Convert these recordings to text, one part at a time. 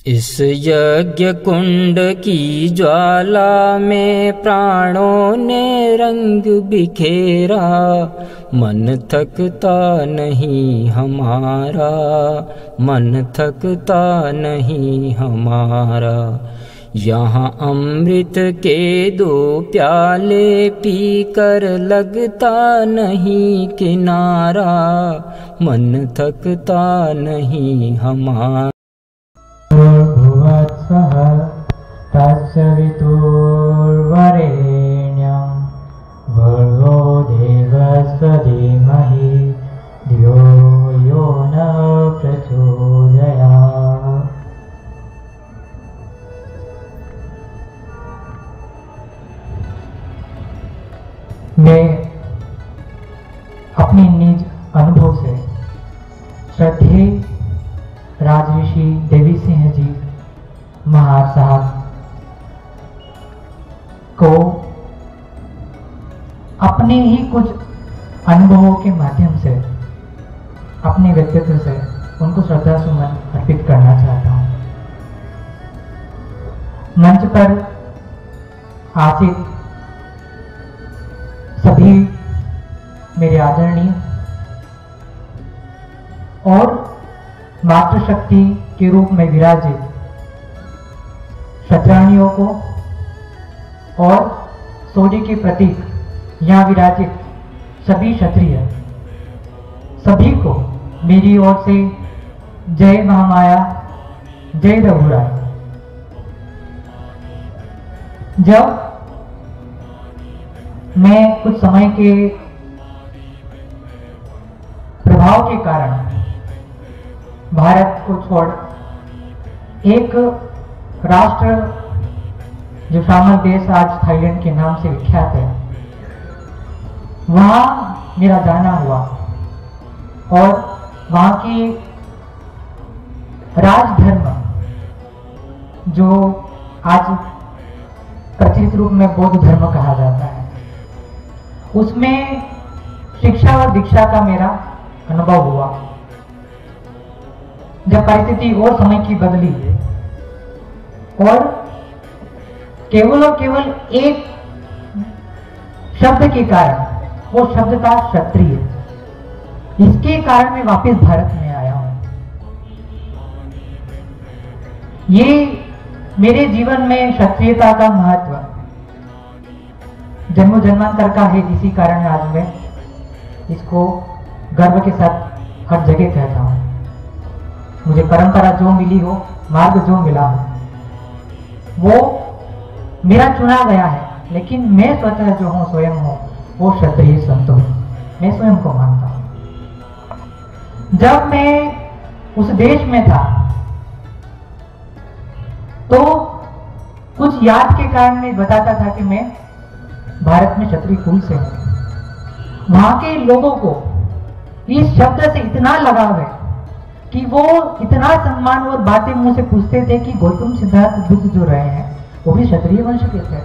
इस यज्ञ कुंड की ज्वाला में प्राणों ने रंग बिखेरा, मन थकता नहीं हमारा, मन थकता नहीं हमारा। यहाँ अमृत के 2 प्याले पीकर लगता नहीं किनारा, मन थकता नहीं हमारा। भुवत्सः तस्य वितुर्वरेण्यं भर्गो देवस्य धीमहि धियो यो न प्रचोदयात्। मैं अपने निज अनुभव से श्रद्धेय राजऋषि देवी सिंह जी महाराज साहब को अपने ही कुछ अनुभवों के माध्यम से, अपने व्यक्तित्व से उनको श्रद्धा सुमन अर्पित करना चाहता हूं। मंच पर आसीन सभी मेरे आदरणीय और मातृशक्ति के रूप में विराजित क्षत्राणियों को और सूर्य के प्रतीक यहाँ विराजित सभी क्षत्रिय, सभी को मेरी ओर से जय महामाया, जय रघुराय। जब मैं कुछ समय के प्रभाव के कारण भारत को छोड़ एक राष्ट्र जो शामल देश आज थाईलैंड के नाम से विख्यात है, वहां मेरा जाना हुआ और वहां की राजधर्म जो आज प्रचलित रूप में बौद्ध धर्म कहा जाता है, उसमें शिक्षा और दीक्षा का मेरा अनुभव हुआ। जब परिस्थिति और समय की बदली और केवल एक शब्द के कारण, वो शब्द था क्षत्रिय, इसके कारण मैं वापस भारत में आया हूं। ये मेरे जीवन में क्षत्रियता का महत्व जन्मों जन्मांतर का है, इसी कारण आज मैं इसको गर्व के साथ हर जगह कहता हूं। मुझे परंपरा जो मिली हो, मार्ग जो मिला हो, वो मेरा चुना गया है, लेकिन मैं स्वतः जो हूं, स्वयं हूं, वो क्षत्रिय संत हूं, मैं स्वयं को मानता हूं। जब मैं उस देश में था तो कुछ याद के कारण मैं बताता था कि मैं भारत में क्षत्रिय कुल से हूं। वहां के लोगों को इस शब्द से इतना लगाव है कि वो इतना सम्मान और बातें मुंह से पूछते थे कि गौतम सिद्धार्थ बुद्ध जो रहे हैं वो भी क्षत्रिय वंश के थे।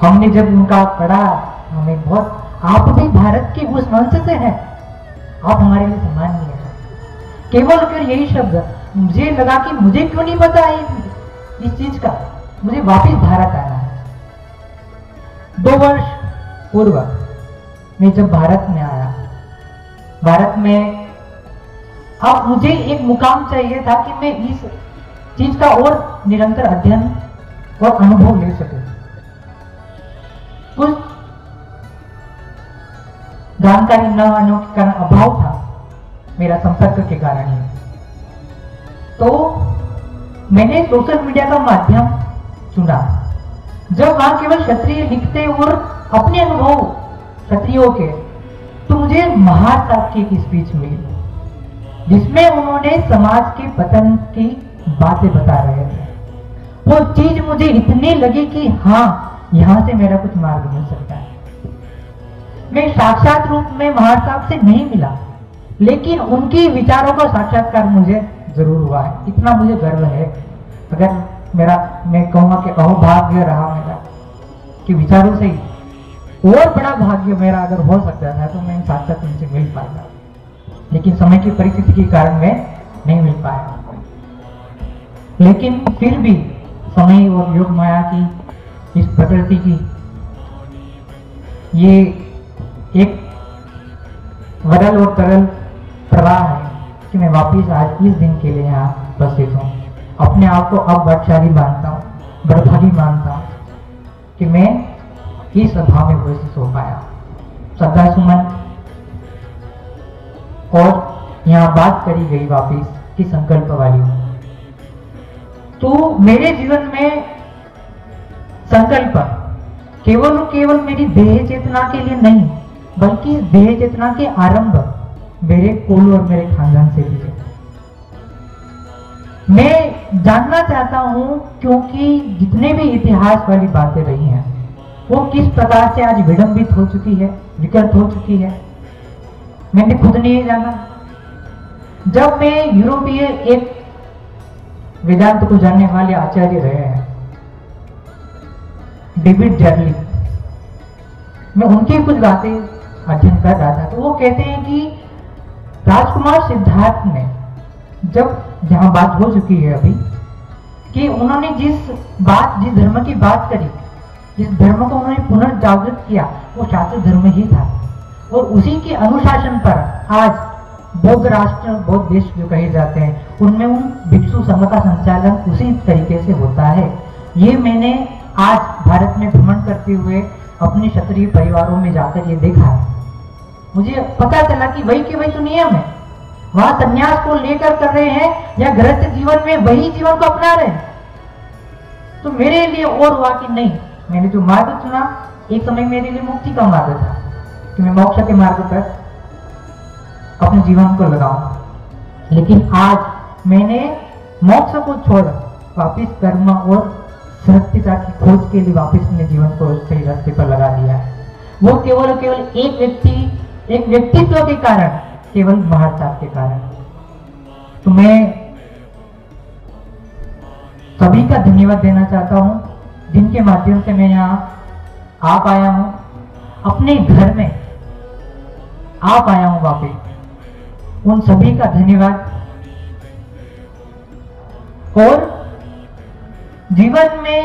हमने जब उनका पढ़ा, हमें बहुत, आप भी भारत के उस वंश से हैं, आप हमारे लिए सम्मानीय है। केवल फिर यही शब्द मुझे लगा कि मुझे क्यों नहीं पता है इस चीज का, मुझे वापस भारत आना है। 2 वर्ष पूर्व मैं जब भारत में आया, भारत में अब मुझे एक मुकाम चाहिए था कि मैं इस चीज का और निरंतर अध्ययन और अनुभव ले सकूं। कुछ जानकारी न आने के कारण अभाव था, मेरा संपर्क के कारण ही। तो मैंने सोशल मीडिया का माध्यम चुना। जब वहां केवल क्षत्रिय लिखते और अपने अनुभव क्षत्रियों के, तो मुझे महाराज साहब की एक स्पीच मिली जिसमें उन्होंने समाज के पतन की बातें बता रहे थे। वो चीज मुझे इतनी लगी कि हाँ, यहां से मेरा कुछ मार्ग मिल सकता है। मैं साक्षात रूप में महाराज साहब से नहीं मिला, लेकिन उनके विचारों का साक्षात्कार मुझे जरूर हुआ है। इतना मुझे गर्व है। अगर मैं कहूंगा कि अहोभाग्य रहा मेरा कि विचारों से ही और बड़ा भाग्य मेरा अगर हो सकता था तो मैं साक्षात उनसे मिल पाता, लेकिन समय की परिस्थिति के कारण मैं नहीं मिल पाया। लेकिन फिर भी समय और योग माया की, इस प्रकृति की ये एक वरल और तरल प्रवाह है कि मैं वापिस आज इस दिन के लिए यहाँ उपस्थित हूँ। अपने आप को अब वर्षाली मानता हूँ, बड़भागी मानता हूँ कि मैं इस सभा में उपस्थित हो पाया। श्रद्धा सुमन और यहाँ बात करी गई वापिस की संकल्प वाली, तो मेरे जीवन में संकल्प केवल और केवल मेरी देह चेतना के लिए नहीं, बल्कि देह चेतना के आरंभ मेरे कुल और मेरे खानदान से भी है। मैं जानना चाहता हूं क्योंकि जितने भी इतिहास वाली बातें रही हैं वो किस प्रकार से आज विडंबित हो चुकी है, विकृत हो चुकी है, मैंने खुद नहीं जाना। जब मैं यूरोपीय एक वेदांत को जानने वाले आचार्य रहे हैं डेविड जर्ली, मैं उनकी कुछ बातें अध्ययन कर रहा था, तो वो कहते हैं कि राजकुमार सिद्धार्थ ने जब जहां बात हो चुकी है अभी कि उन्होंने जिस धर्म की बात करी, जिस धर्म को उन्होंने पुनर्जागृत किया, वो शास्त्र धर्म ही था और उसी के अनुशासन पर आज बौद्ध राष्ट्र, बौद्ध देश जो कहे जाते हैं, उनमें उन भिक्षु संघ का संचालन उसी तरीके से होता है। ये मैंने आज भारत में भ्रमण करते हुए अपने क्षत्रिय परिवारों में जाकर ये देखा है। मुझे पता चला कि वही के वही तो नियम है, वहां संन्यास को लेकर कर रहे हैं या गृहस्थ जीवन में वही जीवन को अपना रहे हैं। तो मेरे लिए और हुआ कि नहीं, मैंने जो मार्ग चुना एक समय मेरे लिए मुक्ति का मार्ग था कि मैं मोक्ष के मार्ग पर अपने जीवन को लगाऊं, लेकिन आज मैंने मोक्ष को छोड़ वापिस कर्म और सत्यता की खोज के लिए वापिस अपने जीवन को सही रास्ते पर लगा दिया है। वो केवल एक व्यक्तित्व के कारण, केवल महारताप के कारण। तो मैं सभी का धन्यवाद देना चाहता हूं जिनके माध्यम से मैं यहाँ आ पाया हूं, अपने घर में आ पाया हूं वापिस, उन सभी का धन्यवाद। और जीवन में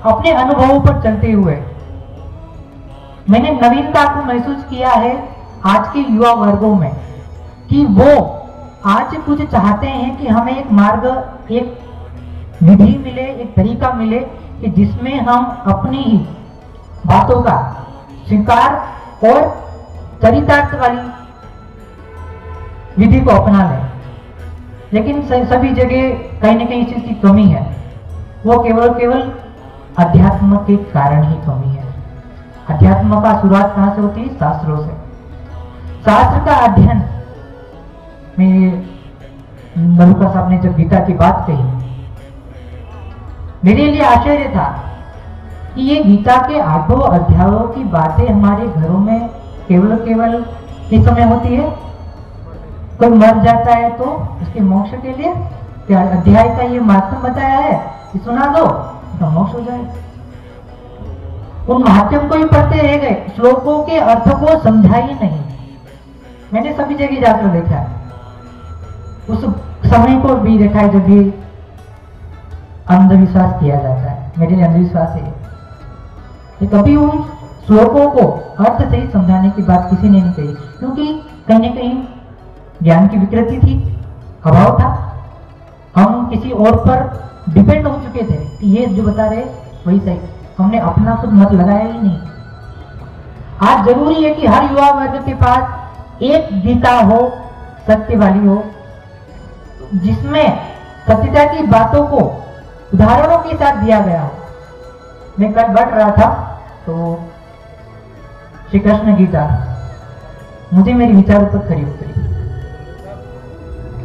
अपने अनुभवों पर चलते हुए मैंने नवीनता को महसूस किया है आज के युवा वर्गों में कि वो आज कुछ चाहते हैं कि हमें एक मार्ग, एक विधि मिले, एक तरीका मिले कि जिसमें हम अपनी ही बातों का स्वीकार और चरितार्थ वाली विधि को अपना लें। लेकिन सभी जगह कहीं न कहीं इस चीज की कमी है, वो केवल अध्यात्म के कारण ही कमी है। अध्यात्म का शुरुआत कहां से होती है? शास्त्रों से। शास्त्र का अध्ययन में मलुका साहब ने जब गीता की बात कही, मेरे लिए आश्चर्य था कि ये गीता के 8 अध्यायों की बातें हमारे घरों में केवल किस समय होती है? कोई मर जाता है तो उसके मोक्ष के लिए क्या अध्याय का ये महात्म बताया है कि सुना दो तो मोक्ष हो जाए। उन महात्म को ही पढ़ते रह गए, श्लोकों के अर्थ को समझा ही नहीं। मैंने सभी जगह जाकर देखा है, उस समय को भी देखा है जब भी अंधविश्वास किया जाता है। मेरे लिए अंधविश्वास है कि कभी उन श्लोकों को अर्थ सही समझाने की बात किसी ने नहीं कही, क्योंकि कहीं न कहीं ज्ञान की विकृति थी, अभाव था। हम किसी और पर डिपेंड हो चुके थे कि ये जो बता रहे वही सही, हमने अपना खुद मत लगाया ही नहीं। आज जरूरी है कि हर युवा वर्ग के पास एक गीता हो, सत्य वाली हो, जिसमें सत्यता की बातों को उदाहरणों के साथ दिया गया हो। मैं कल बढ़ रहा था तो श्री कृष्ण गीता मुझे मेरे विचारों पर खरी उतरी।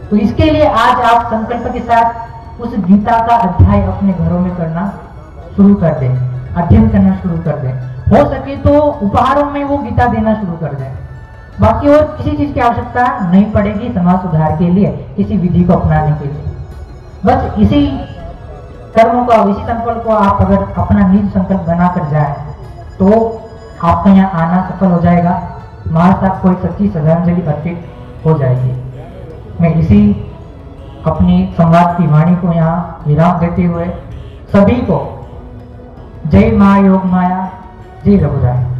तो इसके लिए आज आप संकल्प के साथ उस गीता का अध्याय अपने घरों में करना शुरू कर दें, अध्ययन करना शुरू कर दें। हो सके तो उपहारों में वो गीता देना शुरू कर दें। बाकी और किसी चीज की आवश्यकता नहीं पड़ेगी समाज सुधार के लिए, किसी विधि को अपनाने के लिए। बस इसी कर्मों का, इसी संकल्प को आप अगर अपना निज संकल्प बनाकर जाए तो आपका यहाँ आना सफल हो जाएगा। महाराज साहब को एक सच्ची श्रद्धांजलि अर्पित हो जाएगी। मैं इसी अपनी संवाद की वाणी को यहाँ विराम देते हुए सभी को जय माँ योग माया, जय रघुराय।